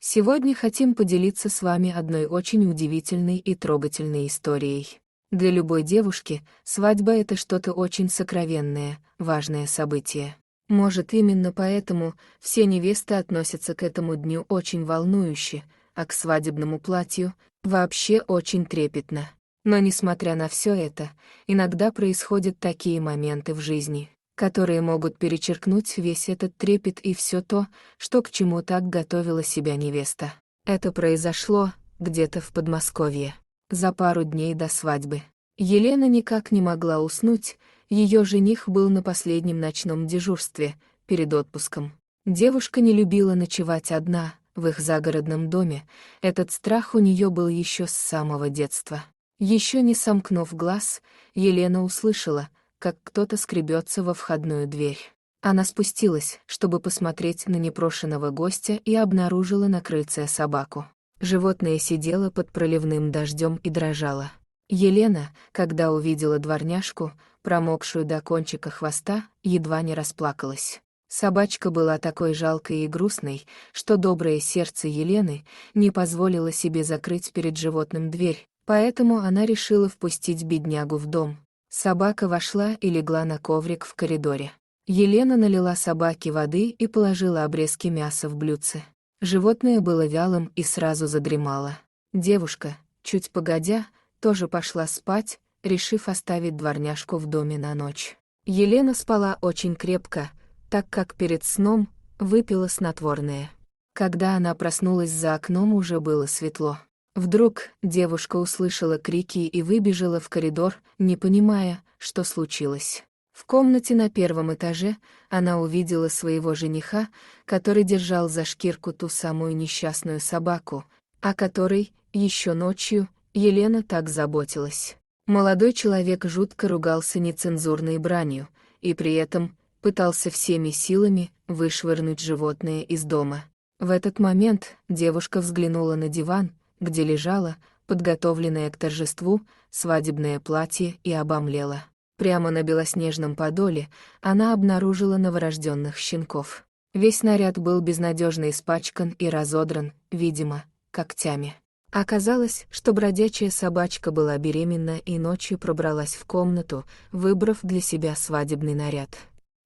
Сегодня хотим поделиться с вами одной очень удивительной и трогательной историей. Для любой девушки свадьба — это что-то очень сокровенное, важное событие. Может, именно поэтому все невесты относятся к этому дню очень волнующе, а к свадебному платью вообще очень трепетно. Но несмотря на все это, иногда происходят такие моменты в жизни, которые могут перечеркнуть весь этот трепет и все то, что к чему так готовила себя невеста. Это произошло где-то в Подмосковье, за пару дней до свадьбы. Елена никак не могла уснуть, ее жених был на последнем ночном дежурстве, перед отпуском. Девушка не любила ночевать одна, в их загородном доме, этот страх у нее был еще с самого детства. Еще не сомкнув глаз, Елена услышала, как кто-то скребется во входную дверь. Она спустилась, чтобы посмотреть на непрошеного гостя, и обнаружила на крыльце собаку. Животное сидело под проливным дождем и дрожало. Елена, когда увидела дворняжку, промокшую до кончика хвоста, едва не расплакалась. Собачка была такой жалкой и грустной, что доброе сердце Елены не позволило себе закрыть перед животным дверь, поэтому она решила впустить беднягу в дом. Собака вошла и легла на коврик в коридоре. Елена налила собаке воды и положила обрезки мяса в блюдце. Животное было вялым и сразу задремало. Девушка, чуть погодя, тоже пошла спать, решив оставить дворняжку в доме на ночь. Елена спала очень крепко, так как перед сном выпила снотворное. Когда она проснулась, за окном уже было светло. Вдруг девушка услышала крики и выбежала в коридор, не понимая, что случилось. В комнате на первом этаже она увидела своего жениха, который держал за шкирку ту самую несчастную собаку, о которой еще ночью Елена так заботилась. Молодой человек жутко ругался нецензурной бранью и при этом пытался всеми силами вышвырнуть животное из дома. В этот момент девушка взглянула на диван, где лежало, подготовленное к торжеству, свадебное платье, и обомлела. Прямо на белоснежном подоле она обнаружила новорожденных щенков. Весь наряд был безнадежно испачкан и разодран, видимо, когтями. Оказалось, что бродячая собачка была беременна и ночью пробралась в комнату, выбрав для себя свадебный наряд.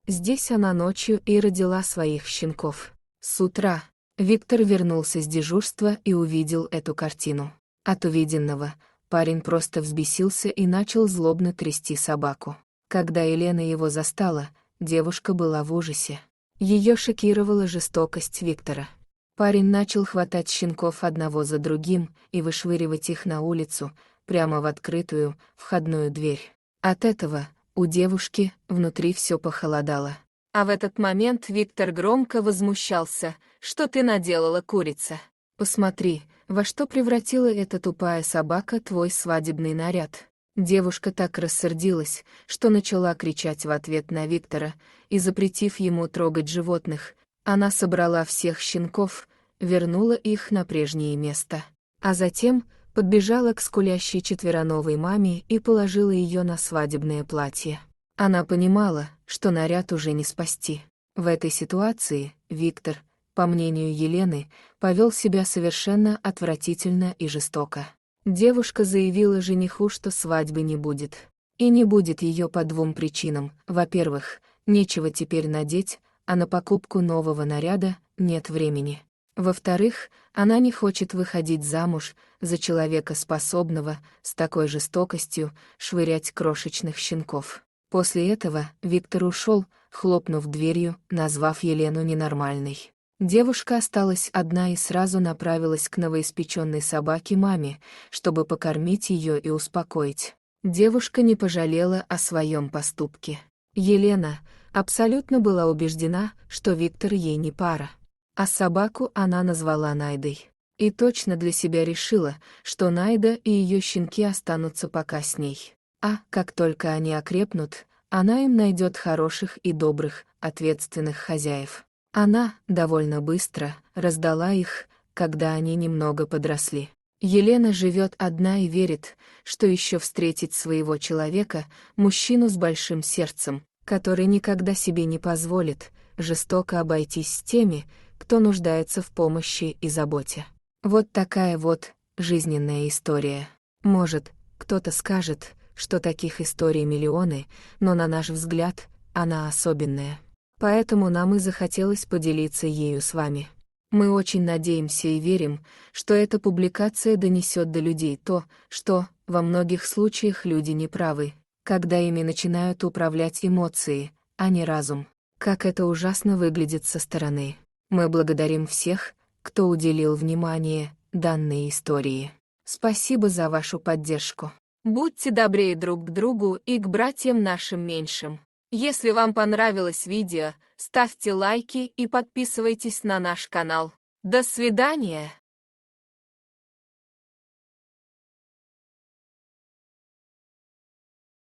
Здесь она ночью и родила своих щенков. С утра Виктор вернулся с дежурства и увидел эту картину. От увиденного парень просто взбесился и начал злобно трясти собаку. Когда Елена его застала, девушка была в ужасе. Ее шокировала жестокость Виктора. Парень начал хватать щенков одного за другим и вышвыривать их на улицу, прямо в открытую входную дверь. От этого у девушки внутри все похолодало. А в этот момент Виктор громко возмущался: «Что ты наделала, курица? Посмотри, во что превратила эта тупая собака твой свадебный наряд». Девушка так рассердилась, что начала кричать в ответ на Виктора, и, запретив ему трогать животных, она собрала всех щенков, вернула их на прежнее место. А затем подбежала к скулящей четвероновой маме и положила ее на свадебное платье. Она понимала, что наряд уже не спасти. В этой ситуации Виктор, по мнению Елены, повел себя совершенно отвратительно и жестоко. Девушка заявила жениху, что свадьбы не будет. И не будет ее по двум причинам. Во-первых, нечего теперь надеть, а на покупку нового наряда нет времени. Во-вторых, она не хочет выходить замуж за человека, способного с такой жестокостью швырять крошечных щенков. После этого Виктор ушел, хлопнув дверью, назвав Елену ненормальной. Девушка осталась одна и сразу направилась к новоиспеченной собаке маме, чтобы покормить ее и успокоить. Девушка не пожалела о своем поступке. Елена абсолютно была убеждена, что Виктор ей не пара. А собаку она назвала Найдой. И точно для себя решила, что Найда и ее щенки останутся пока с ней. А как только они окрепнут, она им найдет хороших и добрых, ответственных хозяев. Она довольно быстро раздала их, когда они немного подросли. Елена живет одна и верит, что еще встретит своего человека, мужчину с большим сердцем, который никогда себе не позволит жестоко обойтись с теми, кто нуждается в помощи и заботе. Вот такая вот жизненная история. Может, кто-то скажет, что таких историй миллионы, но на наш взгляд, она особенная. Поэтому нам и захотелось поделиться ею с вами. Мы очень надеемся и верим, что эта публикация донесет до людей то, что, во многих случаях люди не правы, когда ими начинают управлять эмоции, а не разум. Как это ужасно выглядит со стороны. Мы благодарим всех, кто уделил внимание данной истории. Спасибо за вашу поддержку. Будьте добрее друг к другу и к братьям нашим меньшим. Если вам понравилось видео, ставьте лайки и подписывайтесь на наш канал. До свидания!